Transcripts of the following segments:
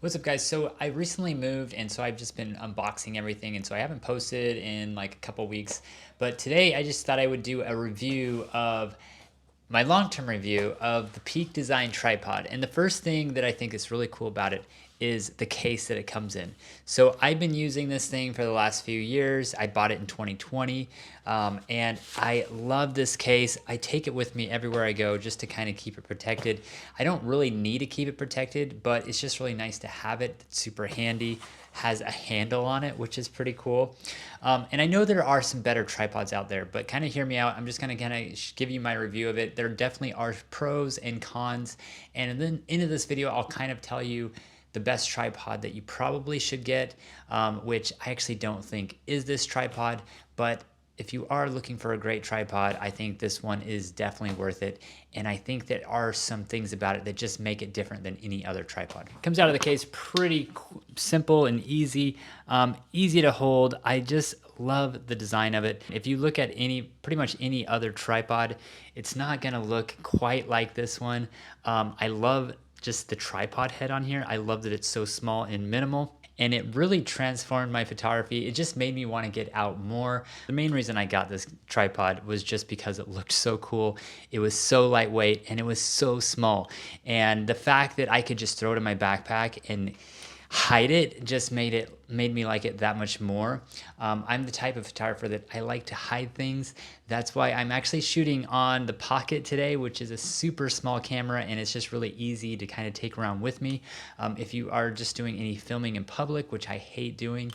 What's up, guys? So I recently moved, and so I've just been unboxing everything, and so I haven't posted in like a couple weeks. But today I just thought I would do a review of my long-term review of the Peak Design tripod. And the first thing that I think is really cool about it is the case that it comes in. So I've been using this thing for the last few years. I bought it in 2020, and I love this case. I take it with me everywhere I go just to kind of keep it protected. I don't really need to keep it protected, but it's just really nice to have it. It's super handy, has a handle on it, which is pretty cool. And I know there are some better tripods out there, but kind of hear me out. I'm just going to kind of give you my review of it. There definitely are pros and cons. And then into this video, I'll kind of tell you the best tripod that you probably should get, which I actually don't think is this tripod, but if you are looking for a great tripod, I think this one is definitely worth it. And I think there are some things about it that just make it different than any other tripod. It comes out of the case pretty simple and easy, easy to hold. I just love the design of it. If you look at pretty much any other tripod, it's not gonna look quite like this one. I love just the tripod head on here. I love that it's so small and minimal, and it really transformed my photography. It just made me want to get out more. The main reason I got this tripod was just because it looked so cool. It was so lightweight and it was so small. And the fact that I could just throw it in my backpack and hide it just made me like it that much more. I'm the type of photographer that I like to hide things. That's why I'm actually shooting on the Pocket today, which is a super small camera, and it's just really easy to kind of take around with me. If you are just doing any filming in public, which I hate doing,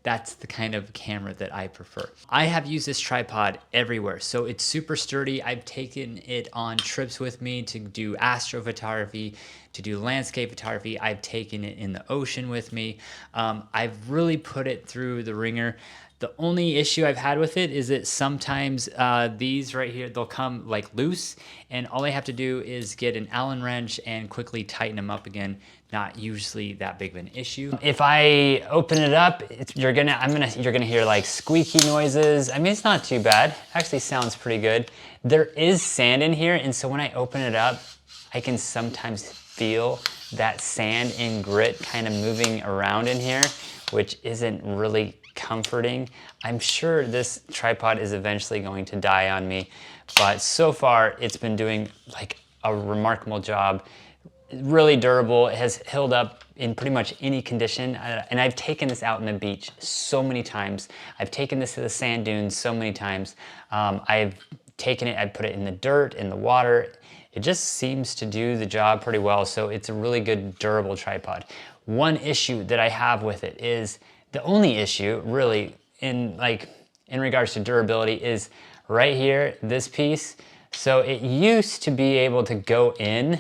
that's the kind of camera that I prefer. I have used this tripod everywhere, so it's super sturdy. I've taken it on trips with me to do astrophotography, to do landscape photography. I've taken it in the ocean with me. I've really put it through the ringer. The only issue I've had with it is that sometimes these right here, they'll come like loose, and all I have to do is get an Allen wrench and quickly tighten them up again. Not usually that big of an issue. If I open it up, you're gonna hear like squeaky noises. I mean, it's not too bad. It actually sounds pretty good. There is sand in here, and so when I open it up, I can sometimes feel that sand and grit kind of moving around in here, which isn't really comforting. I'm sure this tripod is eventually going to die on me, but so far it's been doing like a remarkable job. Really durable. It has held up in pretty much any condition, and I've taken this out on the beach so many times. I've taken this to the sand dunes so many times. I've taken it, I've put it in the dirt, in the water. It just seems to do the job pretty well, so it's a really good durable tripod. One issue that I have with it is, the only issue really in regards to durability, is right here, this piece. So it used to be able to go in,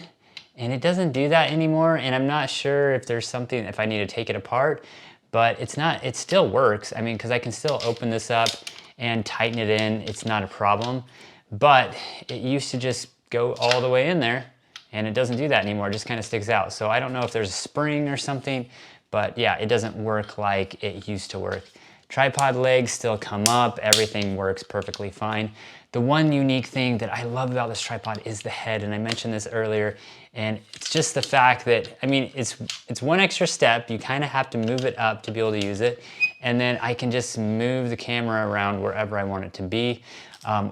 and it doesn't do that anymore, and I'm not sure if there's something, if I need to take it apart, but it still works. I mean, because I can still open this up and tighten it in, it's not a problem. But it used to just go all the way in there, and it doesn't do that anymore, it just kind of sticks out. So I don't know if there's a spring or something, but yeah, it doesn't work like it used to work. Tripod legs still come up, everything works perfectly fine. The one unique thing that I love about this tripod is the head, and I mentioned this earlier, and it's just the fact that, I mean, it's one extra step. You kind of have to move it up to be able to use it, and then I can just move the camera around wherever I want it to be.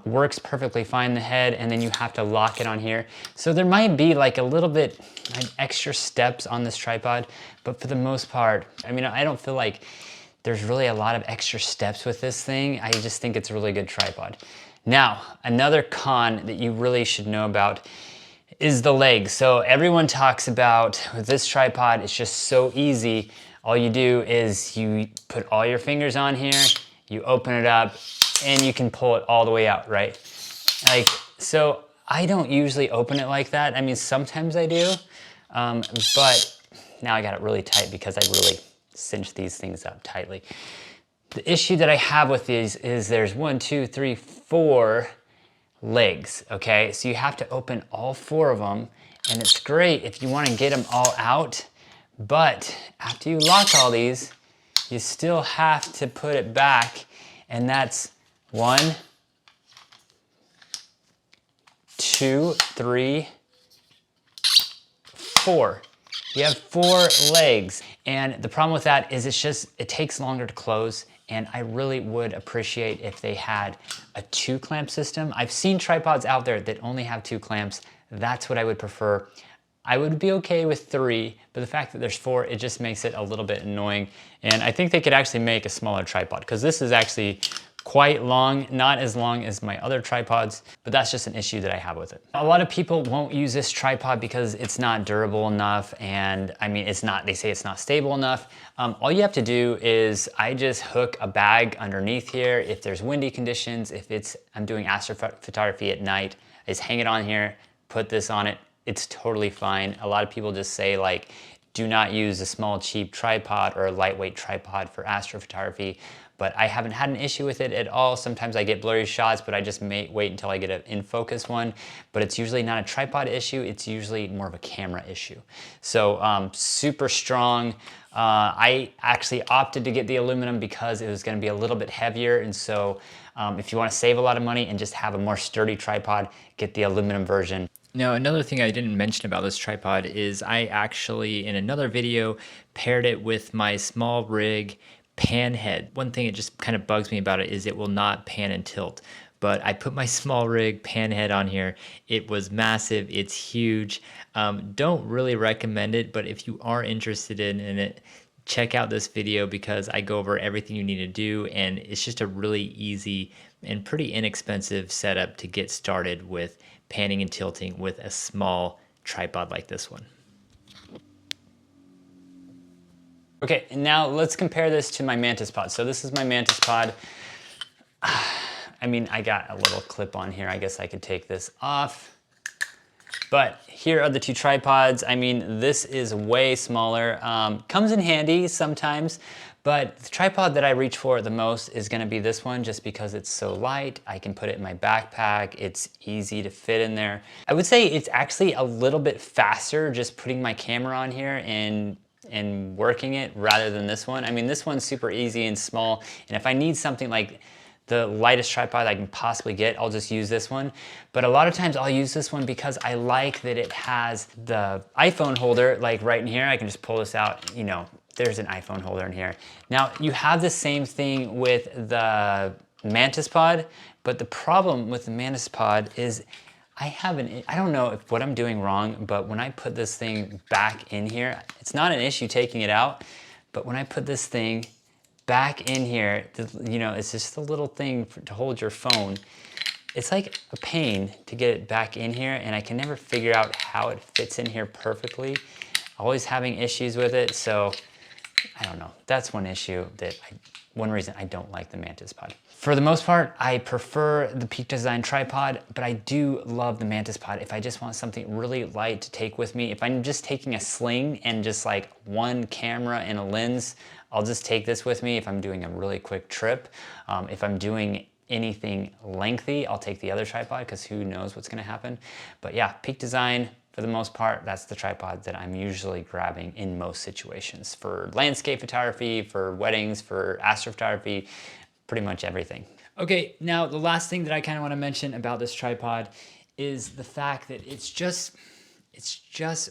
Works perfectly fine, the head, and then you have to lock it on here. So there might be like a little bit like extra steps on this tripod, but for the most part, I mean, I don't feel like there's really a lot of extra steps with this thing. I just think it's a really good tripod. Now, another con that you really should know about is the legs. So everyone talks about, with this tripod, it's just so easy. All you do is you put all your fingers on here, you open it up, and you can pull it all the way out, right? Like, so I don't usually open it like that. I mean, sometimes I do, but now I got it really tight because I really cinched these things up tightly. The issue that I have with these is there's 1, 2, 3, 4 legs, okay? So you have to open all 4 of them, and it's great if you want to get them all out, but after you lock all these, you still have to put it back, and that's 1, 2, 3, 4. You have 4 legs. And the problem with that is it takes longer to close. And I really would appreciate if they had a 2 clamp system. I've seen tripods out there that only have 2 clamps. That's what I would prefer. I would be okay with 3, but the fact that there's 4, it just makes it a little bit annoying. And I think they could actually make a smaller tripod, because this is actually quite long, not as long as my other tripods, but that's just an issue that I have with it. A lot of people won't use this tripod because it's not durable enough, and I mean, they say it's not stable enough. All you have to do is I just hook a bag underneath here. If there's windy conditions, I'm doing astrophotography at night, I just hang it on here, put this on it, it's totally fine. A lot of people just say like, do not use a small cheap tripod or a lightweight tripod for astrophotography, but I haven't had an issue with it at all. Sometimes I get blurry shots, but I just may wait until I get an in-focus one. But it's usually not a tripod issue, it's usually more of a camera issue. So super strong. I actually opted to get the aluminum because it was gonna be a little bit heavier, and so if you wanna save a lot of money and just have a more sturdy tripod, get the aluminum version. Now, another thing I didn't mention about this tripod is I actually, in another video, paired it with my SmallRig pan head. One thing that just kind of bugs me about it is it will not pan and tilt. But I put my SmallRig pan head on here. It was massive, it's huge. Don't really recommend it, but if you are interested in it, check out this video because I go over everything you need to do, and it's just a really easy and pretty inexpensive setup to get started with panning and tilting with a small tripod like this one. Okay, and now let's compare this to my Mantis Pod. So this is my Mantis Pod. I mean, I got a little clip on here. I guess I could take this off. But here are the 2 tripods. I mean, this is way smaller. Comes in handy sometimes, but the tripod that I reach for the most is gonna be this one just because it's so light. I can put it in my backpack. It's easy to fit in there. I would say it's actually a little bit faster just putting my camera on here and working it rather than this one. I mean, this one's super easy and small, and if I need something like the lightest tripod I can possibly get, I'll just use this one. But a lot of times I'll use this one because I like that it has the iPhone holder like right in here. I can just pull this out, you know, there's an iPhone holder in here. Now you have the same thing with the Mantis Pod, but the problem with the Mantis Pod is I don't know what I'm doing wrong, but when I put this thing back in here, it's not an issue taking it out, but when I put this thing back in here, you know, it's just a little thing to hold your phone. It's like a pain to get it back in here, and I can never figure out how it fits in here perfectly. Always having issues with it, so I don't know. That's one one reason I don't like the Mantis Pod. For the most part, I prefer the Peak Design tripod, but I do love the Mantis Pod if I just want something really light to take with me. If I'm just taking a sling and just like one camera and a lens, I'll just take this with me if I'm doing a really quick trip. If I'm doing anything lengthy, I'll take the other tripod because who knows what's gonna happen. But yeah, Peak Design, for the most part, that's the tripod that I'm usually grabbing in most situations. For landscape photography, for weddings, for astrophotography, pretty much everything. Okay, now the last thing that I kind of want to mention about this tripod is the fact that it's just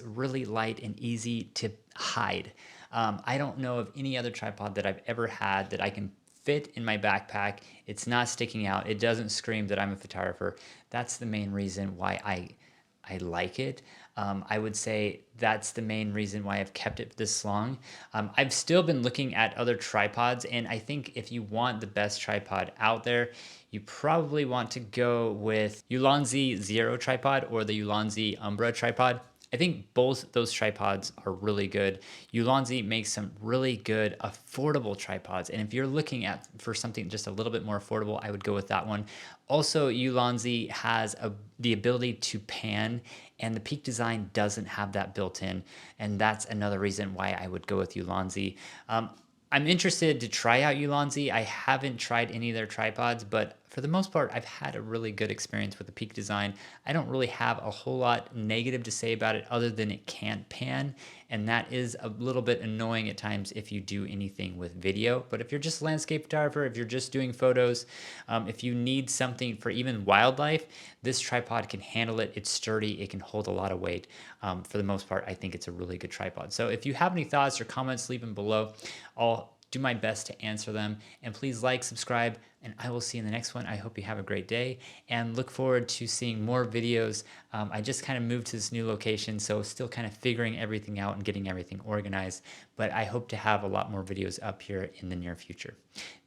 really light and easy to hide. I don't know of any other tripod that I've ever had that I can fit in my backpack. It's not sticking out. It doesn't scream that I'm a photographer. That's the main reason why I like it. I would say that's the main reason why I've kept it this long. I've still been looking at other tripods, and I think if you want the best tripod out there, you probably want to go with Ulanzi Zero tripod or the Ulanzi Umbra tripod. I think both those tripods are really good. Ulanzi makes some really good affordable tripods, and if you're looking for something just a little bit more affordable, I would go with that one. Also, Ulanzi has the ability to pan, and the Peak Design doesn't have that built in, and that's another reason why I would go with Ulanzi. I'm interested to try out Ulanzi. I haven't tried any of their tripods, but for the most part, I've had a really good experience with the Peak Design. I don't really have a whole lot negative to say about it other than it can't pan, and that is a little bit annoying at times if you do anything with video. But if you're just a landscape photographer, if you're just doing photos, if you need something for even wildlife, this tripod can handle it. It's sturdy. It can hold a lot of weight. For the most part, I think it's a really good tripod. So if you have any thoughts or comments, leave them below. I'll do my best to answer them. And please like, subscribe, and I will see you in the next one. I hope you have a great day and look forward to seeing more videos. I just kind of moved to this new location, so still kind of figuring everything out and getting everything organized. But I hope to have a lot more videos up here in the near future.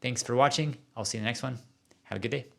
Thanks for watching. I'll see you in the next one. Have a good day.